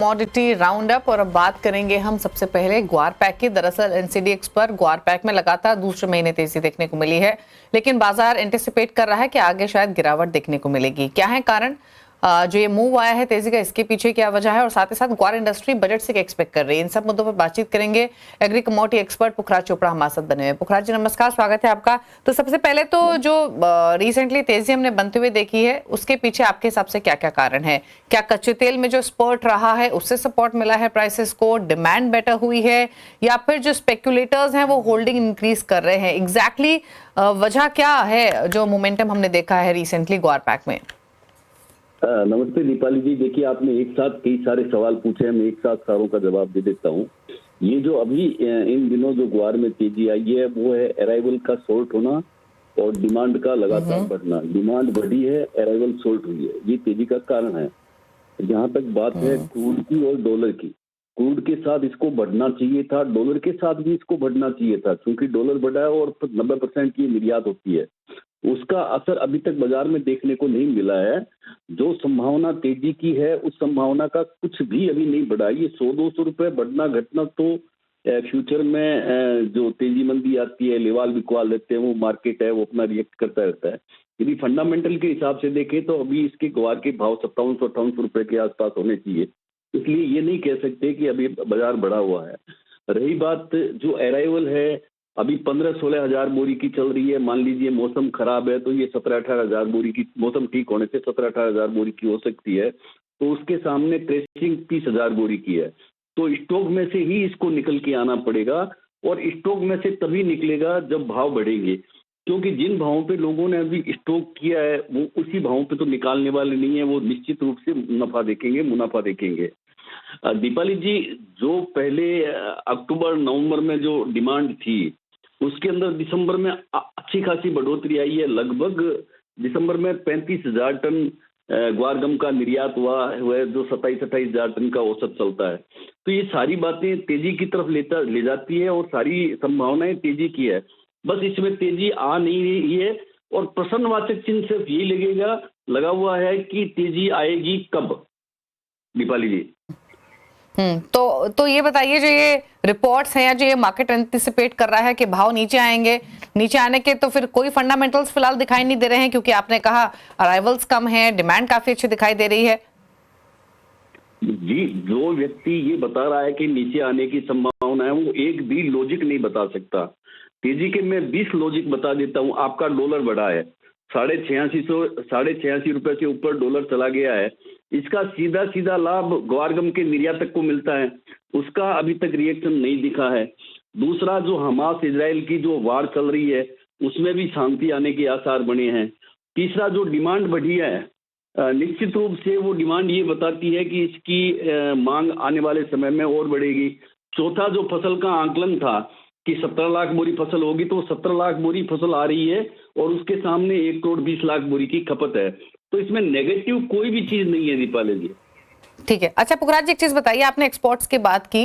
Commodity round up. और अब बात करेंगे हम सबसे पहले ग्वार पैक की। दरअसल एनसीडीएक्स पर ग्वार पैक में लगातार दूसरे महीने तेजी देखने को मिली है, लेकिन बाजार एंटिसिपेट कर रहा है कि आगे शायद गिरावट देखने को मिलेगी। क्या है कारण, जो ये मूव आया है तेजी का, इसके पीछे क्या वजह है, और साथ ही साथ ग्वार इंडस्ट्री बजट से क्या एक्सपेक्ट कर रही है, इन सब मुद्दों पर बातचीत करेंगे। एग्री कमोडिटी एक्सपर्ट पुखराज चोपड़ा हमारे साथ बने हुए। पुखराज जी नमस्कार, स्वागत है आपका। तो सबसे पहले तो जो रिसेंटली तेजी हमने बनते हुए देखी है, उसके पीछे आपके हिसाब से क्या क्या कारण है? क्या कच्चे तेल में जो स्पर्ट रहा है उससे सपोर्ट मिला है प्राइसेस को, डिमांड बेटर हुई है, या फिर जो स्पेक्युलेटर्स हैं वो होल्डिंग इंक्रीज कर रहे हैं? एग्जैक्टली वजह क्या है जो मोमेंटम हमने देखा है रिसेंटली ग्वार पैक में? नमस्ते दीपाली जी। देखिए, आपने एक साथ कई सारे सवाल पूछे हैं, मैं एक साथ सारों का जवाब दे देता हूँ। ये जो अभी इन दिनों जो ग्वार में तेजी आई है वो है अराइवल का शॉर्ट होना और डिमांड का लगातार बढ़ना। डिमांड बढ़ी है, अराइवल शॉर्ट हुई है, ये तेजी का कारण है। जहां तक बात है क्रूड की और डॉलर की, क्रूड के साथ इसको बढ़ना चाहिए था, डॉलर के साथ भी इसको बढ़ना चाहिए था, क्योंकि डॉलर बढ़ा है और 90% की निर्यात होती है। उसका असर अभी तक बाजार में देखने को नहीं मिला है। जो संभावना तेजी की है उस संभावना का कुछ भी अभी नहीं बढ़ा। ये 100-200 रुपए बढ़ना घटना तो फ्यूचर में जो तेजी मंदी आती है, लेवाल बिकवाल लेते हैं, वो मार्केट है वो अपना रिएक्ट करता रहता है। यदि फंडामेंटल के हिसाब से देखें तो अभी इसके ग्वार के भाव 5700-5800 रुपए के आसपास होने चाहिए, इसलिए ये नहीं कह सकते कि अभी बाजार बढ़ा हुआ है। रही बात जो अराइवल है, अभी 15-16 हजार बोरी की चल रही है। मान लीजिए मौसम खराब है तो ये 17-18 हजार बोरी की, मौसम ठीक होने से 17-18 हजार बोरी की हो सकती है, तो उसके सामने क्रेशिंग 30 हजार बोरी की है। तो स्टॉक में से ही इसको निकल के आना पड़ेगा, और स्टॉक में से तभी निकलेगा जब भाव बढ़ेंगे, क्योंकि जिन भावों पे लोगों ने अभी स्टॉक किया है वो उसी भावों पे तो निकालने वाले नहीं है। वो निश्चित रूप से नफा देखेंगे, मुनाफा देखेंगे। दीपाली जी, जो पहले अक्टूबर नवंबर में जो डिमांड थी उसके अंदर दिसंबर में अच्छी खासी बढ़ोतरी आई है। लगभग दिसंबर में 35,000 टन ग्वारगम का निर्यात हुआ है, जो 27-28 हजार टन का औसत चलता है। तो ये सारी बातें तेजी की तरफ ले जाती है और सारी संभावनाएं तेजी की है। बस इसमें तेजी आ नहीं रही है, और प्रश्नवाचक चिन्ह सिर्फ यही लगा हुआ है कि तेजी आएगी कब। दीपाली जी, तो ये बताइए, जो ये रिपोर्ट्स हैं या जो ये मार्केट एंटिसिपेट कर रहा है कि भाव नीचे आएंगे, नीचे आने के तो फिर कोई फंडामेंटल्स फिलहाल दिखाई नहीं दे रहे हैं, क्योंकि आपने कहा अराइवल्स कम है, डिमांड काफी अच्छी दिखाई दे रही है। जी, जो व्यक्ति ये बता रहा है कि नीचे आने की संभावना है, वो एक भी लॉजिक नहीं बता सकता। तेजी के मैं 20 लॉजिक बता देता हूँ। आपका डॉलर बढ़ा है, 8650 रुपए से ऊपर डॉलर चला गया है। इसका सीधा सीधा लाभ ग्वारगम के निर्यातक को मिलता है, उसका अभी तक रिएक्शन नहीं दिखा है। दूसरा, जो हमास इजराइल की जो वार चल रही है उसमें भी शांति आने के आसार बने हैं। तीसरा, जो डिमांड बढ़ी है, निश्चित रूप से वो डिमांड ये बताती है कि इसकी मांग आने वाले समय में और बढ़ेगी। चौथा, जो फसल का आंकलन था कि 17 लाख बोरी फसल होगी, तो 17 लाख बोरी फसल आ रही है और उसके सामने 1 करोड़ 20 लाख बोरी की खपत है। तो इसमें नेगेटिव कोई भी चीज नहीं है दीपाली जी। ठीक है। अच्छा पुखराज जी, एक चीज बताइए, आपने एक्सपोर्ट्स की बात की,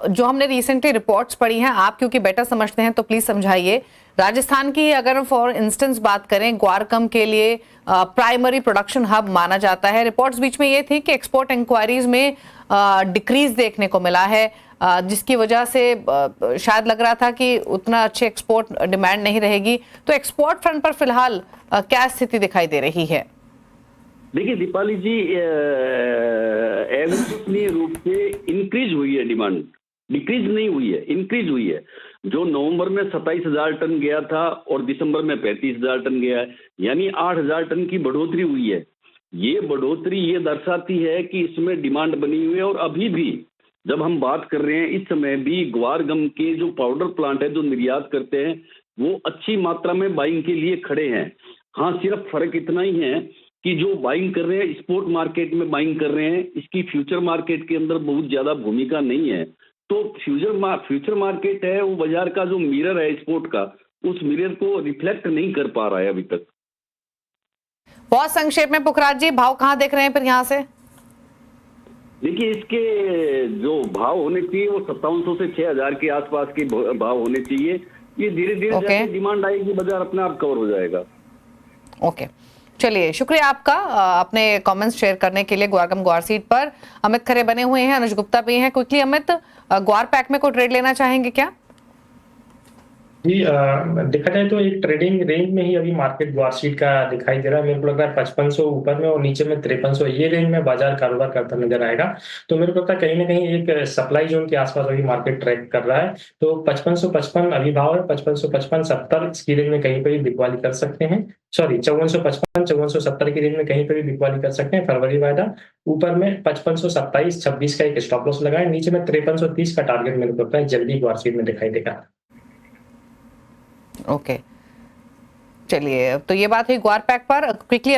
जो हमने रिसेंटली रिपोर्ट्स पढ़ी हैं, आप क्योंकि बेटर समझते हैं तो प्लीज समझाइए। राजस्थान की अगर फॉर इंस्टेंस बात करें, ग्वारगम के लिए प्राइमरी प्रोडक्शन हब माना जाता है। रिपोर्ट्स बीच में ये थी कि एक्सपोर्ट इंक्वायरीज में डिक्रीज देखने को मिला है, जिसकी वजह से शायद लग रहा था कि उतना अच्छे एक्सपोर्ट डिमांड नहीं रहेगी। तो एक्सपोर्ट फ्रंट पर फिलहाल क्या स्थिति दिखाई दे रही है? देखिए दीपाली जी, अविश्वसनीय रूप से इंक्रीज हुई है डिमांड, डिक्रीज नहीं हुई है, इंक्रीज हुई है। जो नवंबर में 27,000 टन गया था और दिसंबर में 35,000 टन गया है, यानी 8,000 टन की बढ़ोतरी हुई है। ये बढ़ोतरी ये दर्शाती है कि इसमें डिमांड बनी हुई है। और अभी भी जब हम बात कर रहे हैं, इस समय भी ग्वारगम के जो पाउडर प्लांट है जो निर्यात करते हैं, वो अच्छी मात्रा में बाइंग के लिए खड़े हैं। हाँ, सिर्फ फर्क इतना ही है कि जो बाइंग कर रहे हैं स्पॉट मार्केट में बाइंग कर रहे हैं, इसकी फ्यूचर मार्केट के अंदर बहुत ज्यादा भूमिका नहीं है। तो फ्यूचर मार्केट है वो बाजार का जो मिरर है स्पॉट का, उस मिरर को रिफ्लेक्ट नहीं कर पा रहा है अभी तक। बहुत संक्षेप में पुखराज जी, भाव कहां देख रहे हैं फिर यहाँ से? देखिए, इसके जो भाव होने चाहिए वो 5700 से 6000 के आसपास के भाव होने चाहिए। ये धीरे धीरे जैसे डिमांड आएगी बाजार अपने आप कवर हो जाएगा। ओके, चलिए, शुक्रिया आपका अपने कमेंट्स शेयर करने के लिए ग्वारकम ग्वार सीट पर। अमित खरे बने हुए हैं, अनुज गुप्ता भी हैं। क्विकली अमित, ग्वार पैक में कोई ट्रेड लेना चाहेंगे क्या? जी, देखा जाए तो एक ट्रेडिंग रेंज में ही अभी मार्केट ग्वार सीट का दिखाई दे रहा है। मेरे को लग रहा है 5500 ऊपर में और नीचे में 5300, ये रेंज में बाजार कारोबार करता नजर आएगा। तो मेरे को लगता है कहीं ना कहीं एक सप्लाई जोन के आसपास अभी मार्केट ट्रैक कर रहा है। तो 5555 अभी भाव है, 5555 70 इसकी रेंज में कहीं पर भी बिकवाली कर सकते हैं। सॉरी, 5455 5470 की रेंज में कहीं पर भी बिकवाली कर सकते हैं फरवरी वायदा। ऊपर में 5527 26 का एक स्टॉप लॉस लगाए, नीचे में 5330 का टारगेट मेरे को लगता है जल्दी ग्वार सीट में दिखाई देगा। ओके, चलिए, तो ये बात हुई ग्वार पैक पर। क्विकली